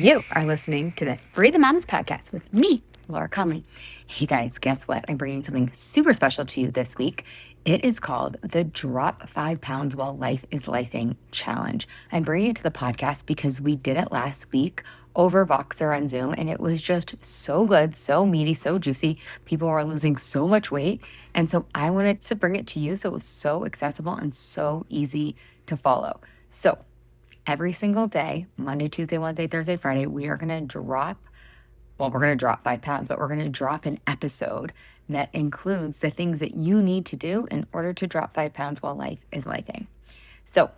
You are listening to the Breathe the Mamas podcast with me, Laura Conley. Hey guys, guess what? I'm bringing something super special to you this week. It is called the Drop 5 Pounds While Life is Lifing Challenge. I'm bringing it to the podcast because we did it last week over Voxer on Zoom, and it was just so good, so meaty, so juicy. People were losing so much weight, and so I wanted to bring it to you so it was so accessible and so easy to follow. So every single day, Monday, Tuesday, Wednesday, Thursday, Friday, we're going to drop 5 pounds, but we're going to drop an episode that includes the things that you need to do in order to drop 5 pounds while life is lifing. So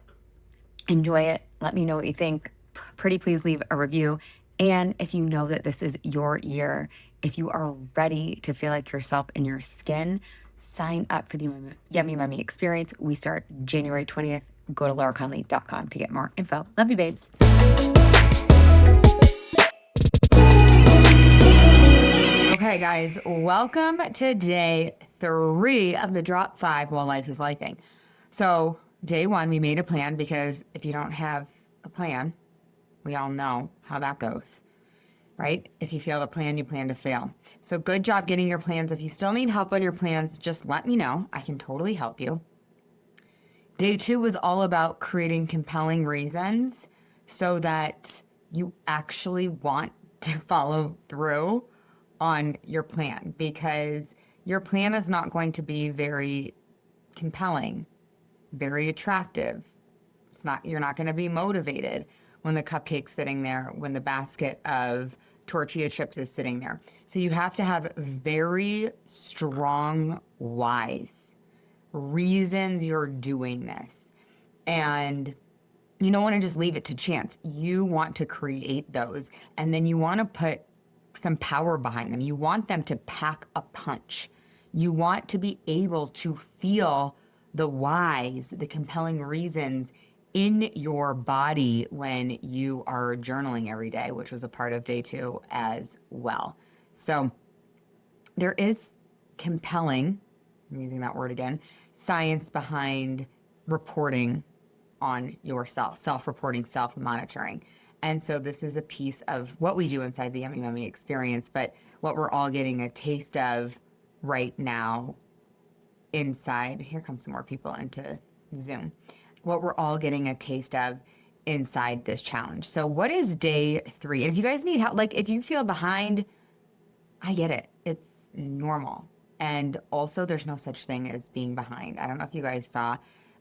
enjoy it. Let me know what you think. Pretty please leave a review. And if you know that this is your year, if you are ready to feel like yourself in your skin, sign up for the Yummy Mummy experience. We start January 20th. Go to lauraconley.com to get more info. Love you, babes. Okay, guys, welcome to day 3 of the Drop 5 While Life is Lifing. So, day 1, we made a plan because if you don't have a plan, we all know how that goes, right? If you fail to plan, you plan to fail. So, good job getting your plans. If you still need help on your plans, just let me know. I can totally help you. Day 2 was all about creating compelling reasons so that you actually want to follow through on your plan, because your plan is not going to be very compelling, very attractive. You're not going to be motivated when the cupcake's sitting there, when the basket of tortilla chips is sitting there. So you have to have very strong whys, reasons you're doing this. And you don't want to just leave it to chance. You want to create those, and then you want to put some power behind them. You want them to pack a punch. You want to be able to feel the whys, the compelling reasons in your body when you are journaling every day, which was a part of day 2 as well. So there is compelling, I'm using that word again, science behind reporting on yourself, self-reporting, self-monitoring. And so this is a piece of what we do inside the Yummy Mummy experience, but what we're all getting a taste of right now inside, here comes some more people into Zoom, what we're all getting a taste of inside this challenge. So what is day 3? And if you guys need help, like if you feel behind, I get it. It's normal. And also there's no such thing as being behind. I don't know if you guys saw,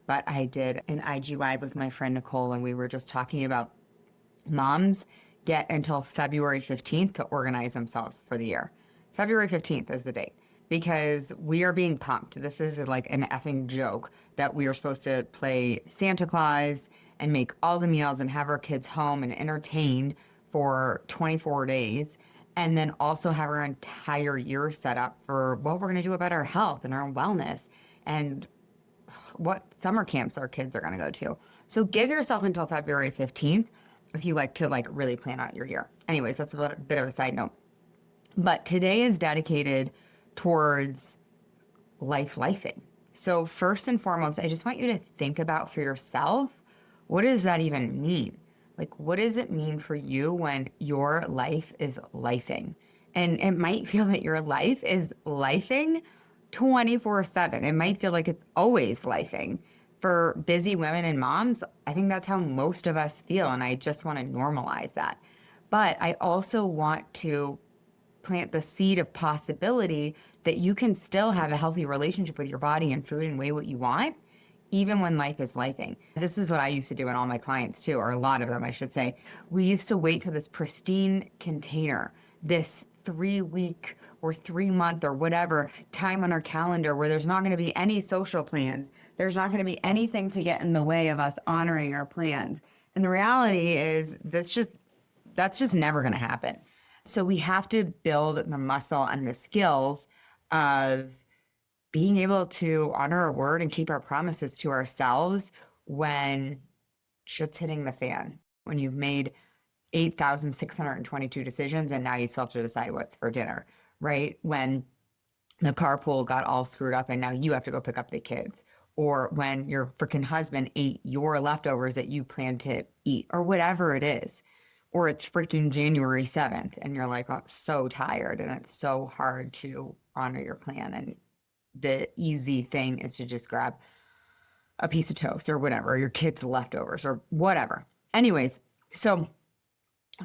but I did an IG Live with my friend Nicole, and we were just talking about moms get until February 15th to organize themselves for the year. February 15th is the date, because we are being pumped. This is like an effing joke that we are supposed to play Santa Claus and make all the meals and have our kids home and entertained for 24 days. And then also have our entire year set up for what we're going to do about our health and our wellness and what summer camps our kids are going to go to. So give yourself until February 15th if you like to really plan out your year. Anyways, that's a bit of a side note. But today is dedicated towards lifing. So first and foremost, I just want you to think about for yourself, what does that even mean? Like, what does it mean for you when your life is lifing? And it might feel that your life is lifing 24/7. It might feel like it's always lifing. For busy women and moms, I think that's how most of us feel, and I just want to normalize that. But I also want to plant the seed of possibility that you can still have a healthy relationship with your body and food and weigh what you want, even when life is lifing. This is what I used to do in all my clients too, or a lot of them, I should say. We used to wait for this pristine container, this 3-week or 3-month or whatever time on our calendar where there's not going to be any social plans. There's not going to be anything to get in the way of us honoring our plans. And the reality is that's just never going to happen. So we have to build the muscle and the skills of being able to honor our word and keep our promises to ourselves when shit's hitting the fan, when you've made 8,622 decisions and now you still have to decide what's for dinner, right? When the carpool got all screwed up and now you have to go pick up the kids, or when your freaking husband ate your leftovers that you planned to eat, or whatever it is. or it's freaking January 7th and you're like, oh, so tired and it's so hard to honor your plan. And the easy thing is to just grab a piece of toast or whatever, or your kids' leftovers or whatever. Anyways, so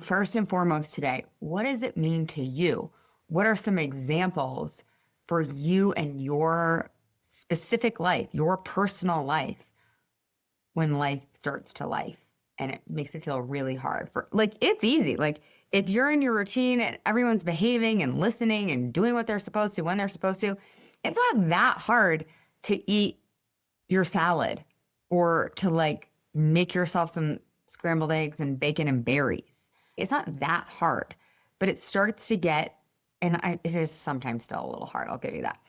first and foremost today, what does it mean to you? What are some examples for you and your specific life, your personal life, when life starts to life and it makes it feel really hard? For like, it's easy. Like, if you're in your routine and everyone's behaving and listening and doing what they're supposed to when they're supposed to, it's not that hard to eat your salad or to like make yourself some scrambled eggs and bacon and berries. It's not that hard, but it starts to get, it is sometimes still a little hard, I'll give you that.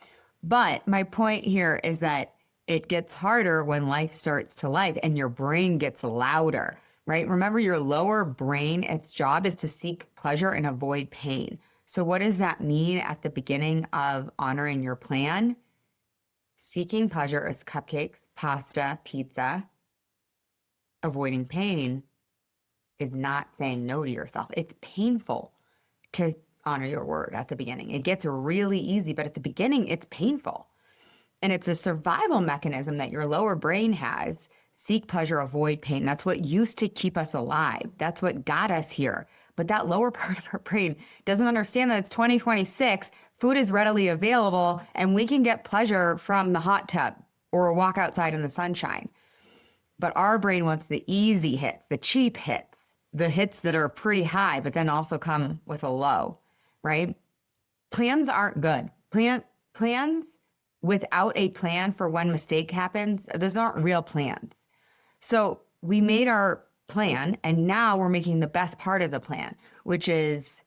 But my point here is that it gets harder when life starts to life and your brain gets louder, right? Remember, your lower brain, its job is to seek pleasure and avoid pain. So what does that mean at the beginning of honoring your plan? Seeking pleasure is cupcakes, pasta, pizza. Avoiding pain is not saying no to yourself. It's painful to honor your word at the beginning. It gets really easy, but at the beginning, it's painful. And it's a survival mechanism that your lower brain has. Seek pleasure, avoid pain. That's what used to keep us alive. That's what got us here. But that lower part of our brain doesn't understand that it's 2026, food is readily available, and we can get pleasure from the hot tub or a walk outside in the sunshine. But our brain wants the easy hits, the cheap hits, the hits that are pretty high, but then also come with a low, right? Plans aren't good. Plans without a plan for when mistake happens, those aren't real plans. So we made our plan, and now we're making the best part of the plan, which is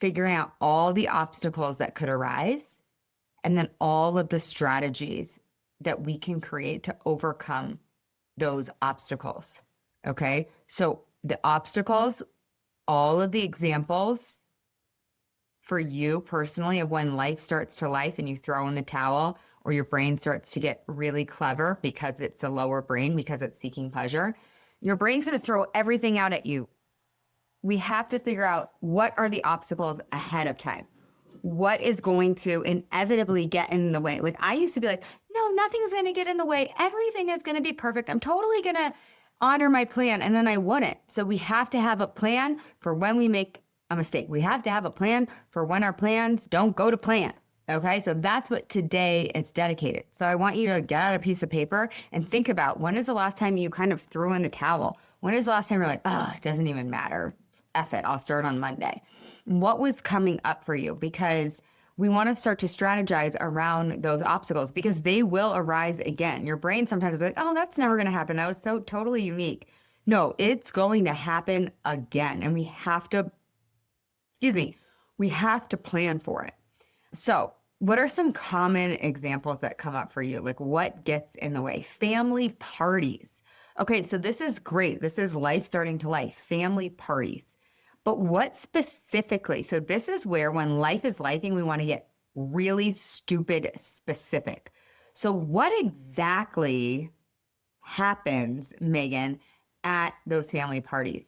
figuring out all the obstacles that could arise, and then all of the strategies that we can create to overcome those obstacles. Okay. So the obstacles, all of the examples for you personally of when life starts to life and you throw in the towel, or your brain starts to get really clever because it's a lower brain, because it's seeking pleasure, your brain's going to throw everything out at you. We have to figure out what are the obstacles ahead of time. What is going to inevitably get in the way? Like, I used to be like, no, nothing's going to get in the way. Everything is going to be perfect. I'm totally going to honor my plan. And then I wouldn't. So we have to have a plan for when we make a mistake. We have to have a plan for when our plans don't go to plan. Okay. So that's what today is dedicated. So I want you to get out a piece of paper and think about, when is the last time you kind of threw in the towel? When is the last time you're like, oh, it doesn't even matter. F it. I'll start on Monday. What was coming up for you? Because we want to start to strategize around those obstacles, because they will arise again. Your brain sometimes will be like, oh, that's never going to happen. That was so totally unique. No, it's going to happen again. And we have to plan for it. So what are some common examples that come up for you? Like, what gets in the way? Family parties. Okay, so this is great. This is life starting to life, family parties. But what specifically? So this is where, when life is lifing, we want to get really stupid specific. So what exactly happens, Megan, at those family parties?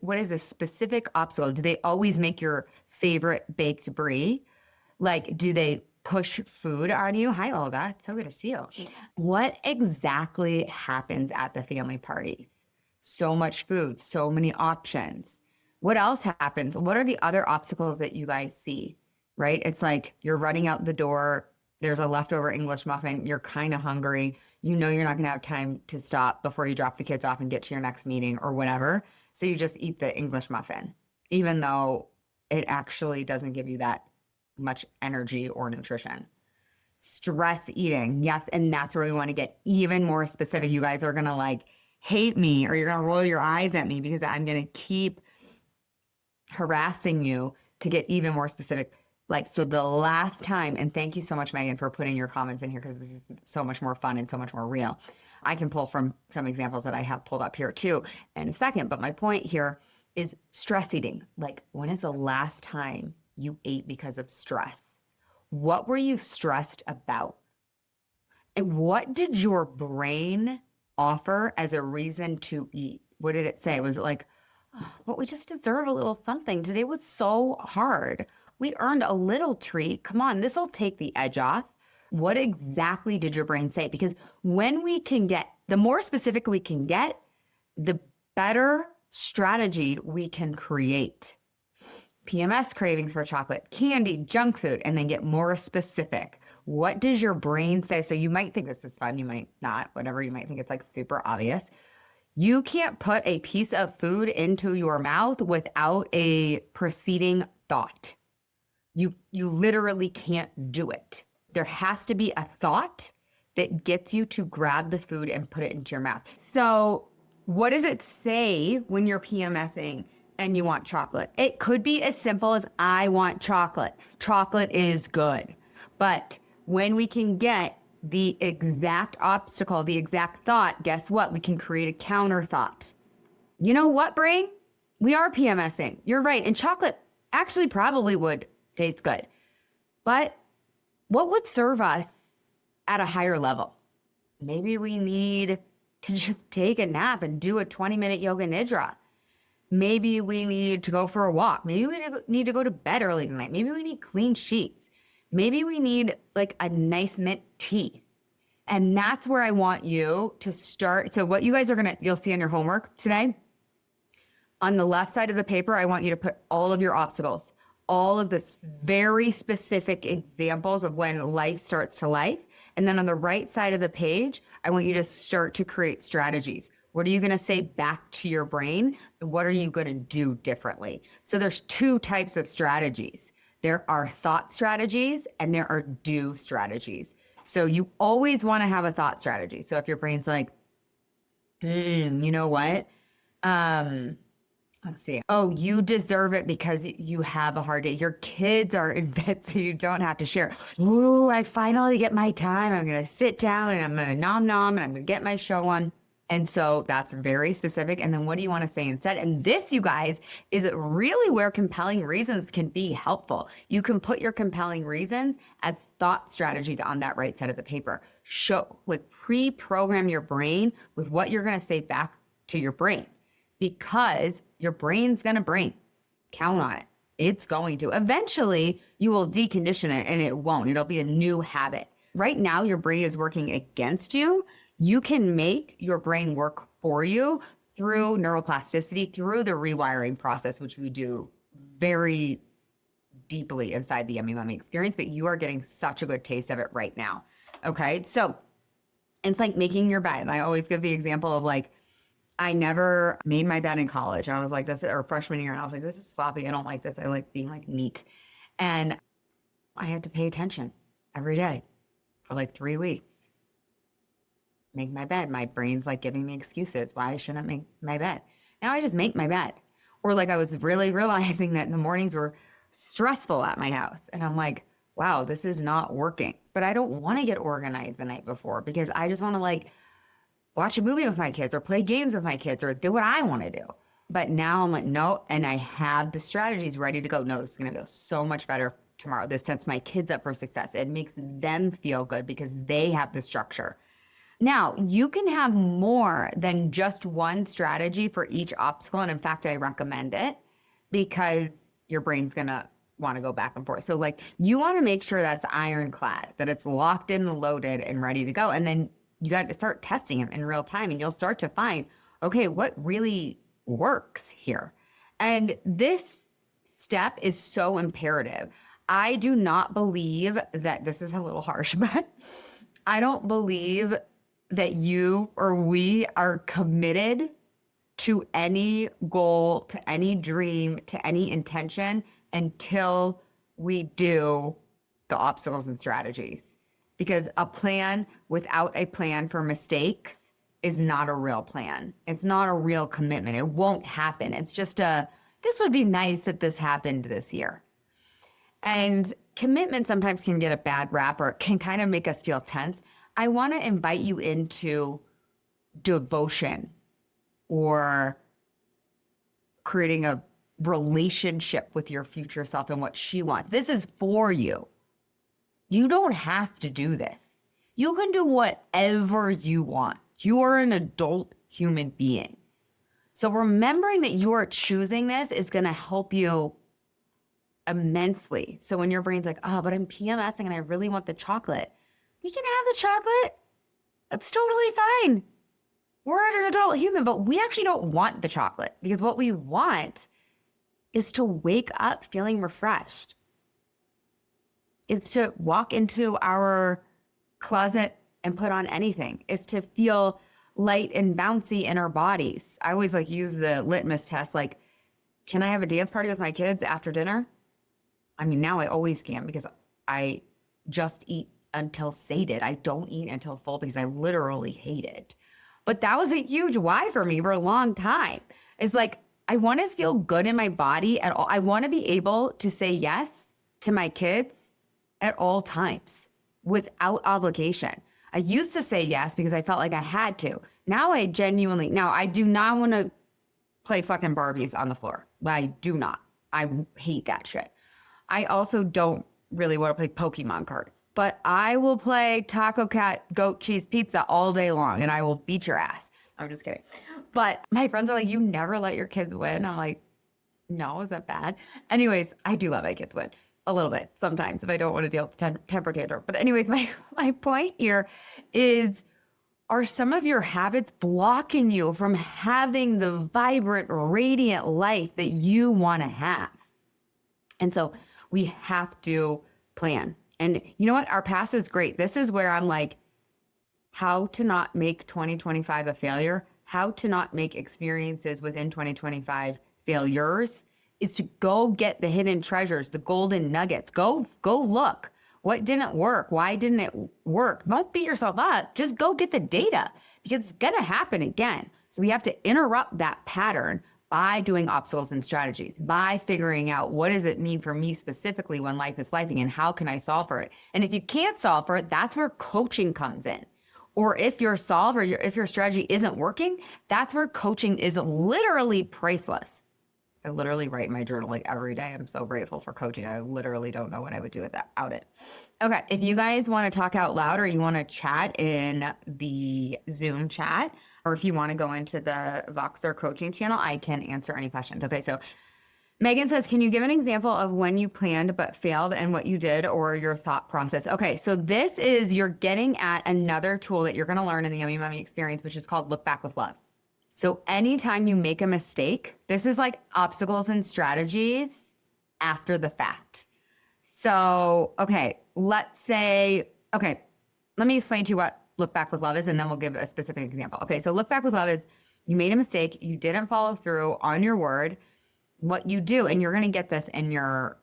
What is a specific obstacle? Do they always make your favorite baked brie? Like, do they push food on you? Hi, Olga. It's so good to see you. Yeah. What exactly happens at the family parties? So much food, so many options. What else happens? What are the other obstacles that you guys see, right? It's like you're running out the door. There's a leftover English muffin. You're kind of hungry. You know you're not going to have time to stop before you drop the kids off and get to your next meeting or whatever. So you just eat the English muffin, even though it actually doesn't give you that much energy or nutrition. Stress eating. Yes. And that's where we want to get even more specific. You guys are going to like hate me, or you're going to roll your eyes at me, because I'm going to keep harassing you to get even more specific. Like, so the last time, and thank you so much, Megan, for putting your comments in here, because this is so much more fun and so much more real. I can pull from some examples that I have pulled up here too in a second. But my point here is stress eating. Like, when is the last time you ate because of stress? What were you stressed about? And what did your brain offer as a reason to eat? What did it say? Was it like, But we just deserve a little something. Today was so hard. We earned a little treat. Come on, this will take the edge off. What exactly did your brain say? Because when we can get, the more specific we can get, the better strategy we can create. PMS cravings for chocolate, candy, junk food, and then get more specific. What does your brain say? So you might think this is fun, you might not, whatever, you might think it's like super obvious. You can't put a piece of food into your mouth without a preceding thought. You literally can't do it. There has to be a thought that gets you to grab the food and put it into your mouth. So what does it say when you're PMSing and you want chocolate? It could be as simple as, I want chocolate. Chocolate is good. But when we can get the exact obstacle, the exact thought, guess what? We can create a counter thought. You know what, brain? We are PMSing. You're right. And chocolate actually probably would taste good. But what would serve us at a higher level? Maybe we need to just take a nap and do a 20-minute yoga nidra. Maybe we need to go for a walk. Maybe we need to go to bed early tonight. Maybe we need clean sheets. Maybe we need like a nice mint tea. And that's where I want you to start. So what you guys are you'll see on your homework today, on the left side of the paper, I want you to put all of your obstacles, all of the very specific examples of when life starts to life. And then on the right side of the page, I want you to start to create strategies. What are you going to say back to your brain? And what are you going to do differently? So there's two types of strategies. There are thought strategies and there are do strategies. So you always want to have a thought strategy. So if your brain's like, you know what? Let's see. Oh, you deserve it because you have a hard day. Your kids are in bed, so you don't have to share. Ooh, I finally get my time. I'm going to sit down and I'm going to nom nom and I'm going to get my show on. And so that's very specific. And then what do you want to say instead? And this, you guys, is really where compelling reasons can be helpful. You can put your compelling reasons as thought strategies on that right side of the paper. Pre-program your brain with what you're going to say back to your brain, because your brain's going to brain. Count on it. It's going to. Eventually, you will decondition it and it won't. It'll be a new habit. Right now, your brain is working against you. You can make your brain work for you through neuroplasticity, through the rewiring process, which we do very deeply inside the Yummy Mummy experience, but you are getting such a good taste of it right now. Okay. So it's like making your bed. I always give the example of like, I never made my bed in college. I was like, this, or freshman year, and I was like, this is sloppy. I don't like this. I like being like neat. And I had to pay attention every day for like 3 weeks. Make my bed. My brain's like giving me excuses why I shouldn't make my bed. Now I just make my bed. Or like I was really realizing that the mornings were stressful at my house. And I'm like, wow, this is not working. But I don't want to get organized the night before because I just want to like watch a movie with my kids or play games with my kids or do what I want to do. But now I'm like, no, and I have the strategies ready to go. No, it's going to go so much better tomorrow. This sets my kids up for success. It makes them feel good because they have the structure. Now, you can have more than just one strategy for each obstacle. And in fact, I recommend it because your brain's going to want to go back and forth. So like you want to make sure that's ironclad, that it's locked in, loaded and ready to go. And then you got to start testing them in real time and you'll start to find, okay, what really works here? And this step is so imperative. I do not believe that, this is a little harsh, but I don't believe that you or we are committed to any goal, to any dream, to any intention until we do the obstacles and strategies. Because a plan without a plan for mistakes is not a real plan. It's not a real commitment. It won't happen. It's just this would be nice if this happened this year. And commitment sometimes can get a bad rap or can kind of make us feel tense. I want to invite you into devotion or creating a relationship with your future self and what she wants. This is for you. You don't have to do this. You can do whatever you want. You are an adult human being. So remembering that you're choosing this is going to help you immensely. So when your brain's like, oh, but I'm PMSing and I really want the chocolate, you can have the chocolate. That's totally fine. We're an adult human, but we actually don't want the chocolate because what we want is to wake up feeling refreshed. It's to walk into our closet and put on anything. It's to feel light and bouncy in our bodies. I always like use the litmus test. Like, can I have a dance party with my kids after dinner? I mean, now I always can because I just eat until sated. I don't eat until full because I literally hate it. But that was a huge why for me for a long time. It's like, I want to feel good in my body at all. I want to be able to say yes to my kids at all times without obligation. I used to say yes because I felt like I had to. Now I do not want to play fucking Barbies on the floor. I do not. I hate that shit. I also don't really want to play Pokemon cards, but I will play Taco Cat Goat Cheese Pizza all day long and I will beat your ass. I'm just kidding. But my friends are like, you never let your kids win. I'm like, no, is that bad? Anyways, I do let my kids win a little bit sometimes if I don't want to deal with temper tantrum. But anyways, my point here is, are some of your habits blocking you from having the vibrant, radiant life that you want to have? And so we have to plan. And you know what? Our past is great. This is where I'm like, how to not make 2025 a failure, how to not make experiences within 2025 failures is to go get the hidden treasures, the golden nuggets. Go look. What didn't work? Why didn't it work? Don't beat yourself up. Just go get the data because it's going to happen again. So we have to interrupt that pattern by doing obstacles and strategies, by figuring out what does it mean for me specifically when life is lifing and how can I solve for it? And if you can't solve for it, that's where coaching comes in. Or if your solve or if your strategy isn't working, that's where coaching is literally priceless. I literally write in my journal like every day. I'm so grateful for coaching. I literally don't know what I would do without it. Okay, if you guys want to talk out loud or you want to chat in the Zoom chat, or if you want to go into the Voxer coaching channel, I can answer any questions. Okay, so Megan says, can you give an example of when you planned but failed and what you did or your thought process? Okay, so this is, you're getting at another tool that you're going to learn in the Yummy Mummy experience, which is called Look Back with Love. So anytime you make a mistake, this is like obstacles and strategies after the fact. So, okay, let me explain to you what Look Back with Love is, and then we'll give a specific example. Okay, so Look Back with Love is you made a mistake, you didn't follow through on your word. What you do, and you're going to get this in your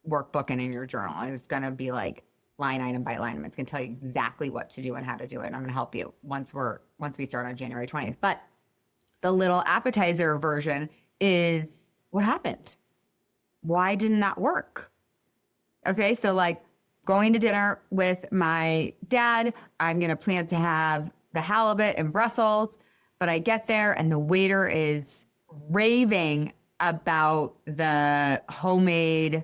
workbook and in your journal. It's going to be like line item by line item. It's going to tell you exactly what to do and how to do it. And I'm going to help you once we start on January 20th. But the little appetizer version is what happened? Why didn't that work? Okay, so like going to dinner with my dad, I'm going to plan to have the halibut and Brussels, but I get there and the waiter is raving about the homemade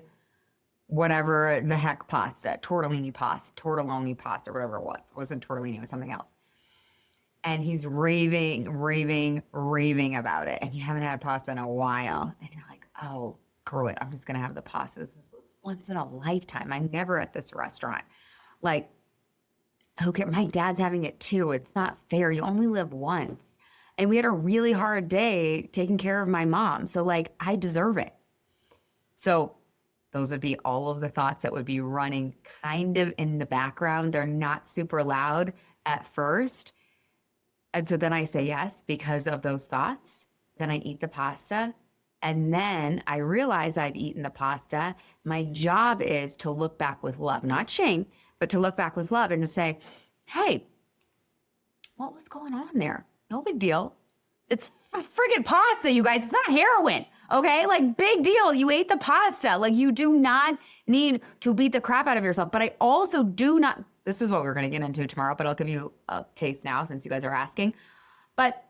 whatever the heck pasta, tortellini pasta, whatever it was. It wasn't tortellini, it was something else. And he's raving about it. And you haven't had pasta in a while. And you're like, oh, screw it. I'm just going to have the pasta. This is once in a lifetime. I'm never at this restaurant. Like, okay, my dad's having it too. It's not fair. You only live once. And we had a really hard day taking care of my mom. So like, I deserve it. So those would be all of the thoughts that would be running kind of in the background. They're not super loud at first. And so then I say yes because of those thoughts. Then I eat the pasta. And then I realize I've eaten the pasta. My job is to look back with love, not shame, but to look back with love and to say, hey, what was going on there? No big deal. It's friggin' pasta, you guys. It's not heroin, okay? Like, big deal. You ate the pasta. Like, you do not need to beat the crap out of yourself. But I also do not, this is what we're going to get into tomorrow, but I'll give you a taste now since you guys are asking. But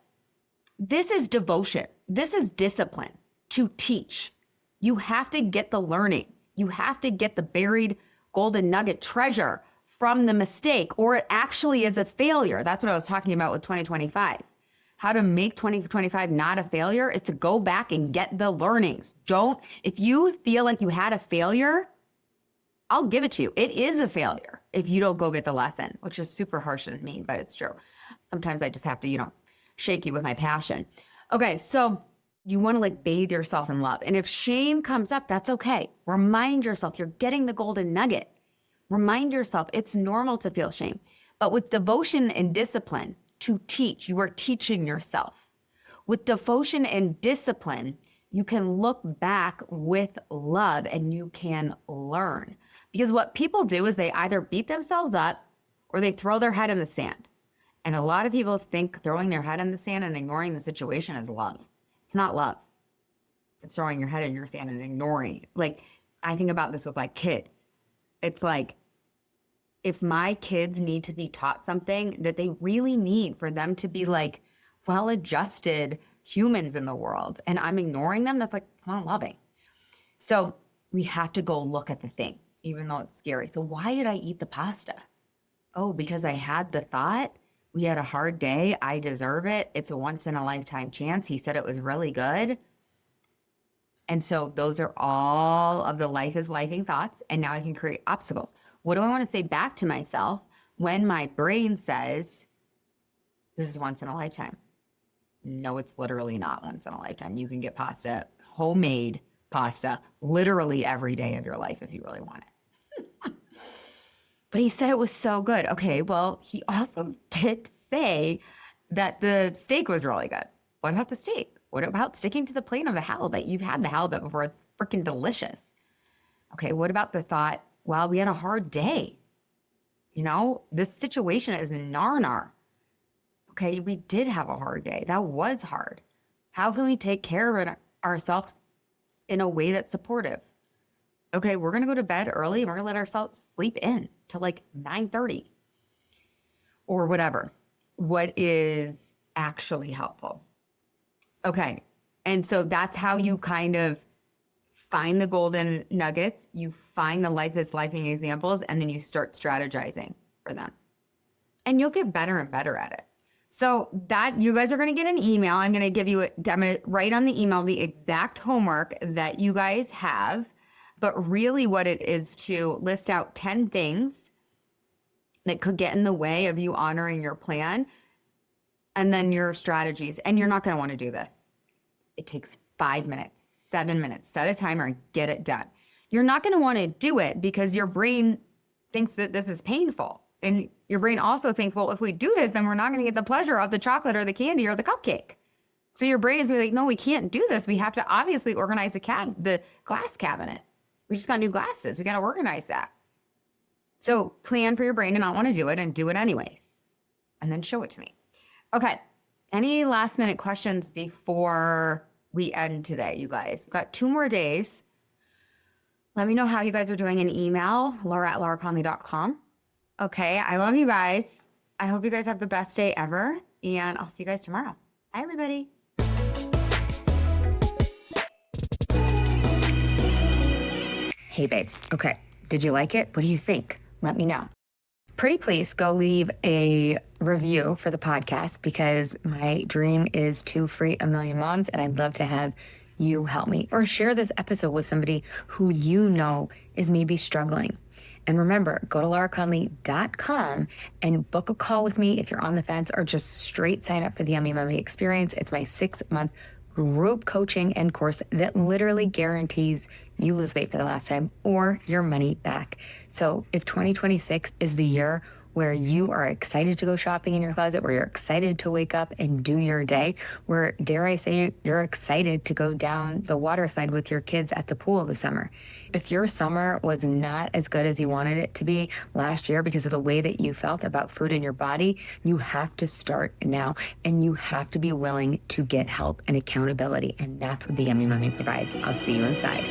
this is devotion. This is discipline to teach. You have to get the learning. You have to get the buried golden nugget treasure from the mistake, or it actually is a failure. That's what I was talking about with 2025. how to make 2025 not a failure is to go back and get the learnings. If you feel like you had a failure, I'll give it to you. It is a failure if you don't go get the lesson, which is super harsh and mean, but it's true. Sometimes I just have to, shake you with my passion. Okay, so you want to like bathe yourself in love. And if shame comes up, that's okay. Remind yourself you're getting the golden nugget. Remind yourself it's normal to feel shame. But with devotion and discipline to teach, you are teaching yourself. With devotion and discipline, you can look back with love and you can learn. Because what people do is they either beat themselves up or they throw their head in the sand. And a lot of people think throwing their head in the sand and ignoring the situation is love. It's not love. It's throwing your head in your sand and ignoring. Like, I think about this with like kids. It's like, if my kids need to be taught something that they really need for them to be like well-adjusted humans in the world, and I'm ignoring them, that's like not loving. So we have to go look at the thing, even though it's scary. So why did I eat the pasta? Oh, because I had the thought, we had a hard day, I deserve it, it's a once in a lifetime chance, he said it was really good. And so those are all of the life is lifing thoughts, and now I can create obstacles. What do I want to say back to myself when my brain says, this is once in a lifetime? No, it's literally not once in a lifetime. You can get pasta, homemade pasta, literally every day of your life if you really want it. But he said it was so good. Okay, well, he also did say that the steak was really good. What about the steak? What about sticking to the plane of the halibut? You've had the halibut before. It's freaking delicious. Okay, what about the thought, well, we had a hard day. This situation is nar. Okay, we did have a hard day. That was hard. How can we take care of ourselves in a way that's supportive? Okay, we're going to go to bed early and we're going to let ourselves sleep in till like 9:30 or whatever. What is actually helpful? Okay, and so that's how you kind of find the golden nuggets, you find the life is lifing examples, and then you start strategizing for them. And you'll get better and better at it. So that you guys are going to get an email. I'm going to give you, I'm going to write on the email the exact homework that you guys have. But really what it is to list out 10 things that could get in the way of you honoring your plan and then your strategies. And you're not going to want to do this. It takes 5 minutes, 7 minutes, set a timer and get it done. You're not going to want to do it because your brain thinks that this is painful. And your brain also thinks, well, if we do this, then we're not going to get the pleasure of the chocolate or the candy or the cupcake. So your brain is like, no, we can't do this. We have to obviously organize the glass cabinet. We just got new glasses. We got to organize that. So plan for your brain to not want to do it and do it anyways. And then show it to me. Okay. Any last minute questions before we end today, you guys? We've got 2 more days. Let me know how you guys are doing in email, laura@lauraconley.com. Okay. I love you guys. I hope you guys have the best day ever. And I'll see you guys tomorrow. Bye, everybody. Hey, babes. Okay. Did you like it? What do you think? Let me know. Pretty please go leave a review for the podcast because my dream is to free 1 million moms and I'd love to have you help me or share this episode with somebody who you know is maybe struggling. And remember, go to lauraconley.com and book a call with me if you're on the fence or just straight sign up for the Yummy Mummy experience. It's my 6-month group coaching and course that literally guarantees you lose weight for the last time or your money back. So if 2026 is the year where you are excited to go shopping in your closet, where you're excited to wake up and do your day, where, dare I say, you're excited to go down the water slide with your kids at the pool this summer. If your summer was not as good as you wanted it to be last year because of the way that you felt about food in your body, you have to start now and you have to be willing to get help and accountability. And that's what the Yummy Mummy provides. I'll see you inside.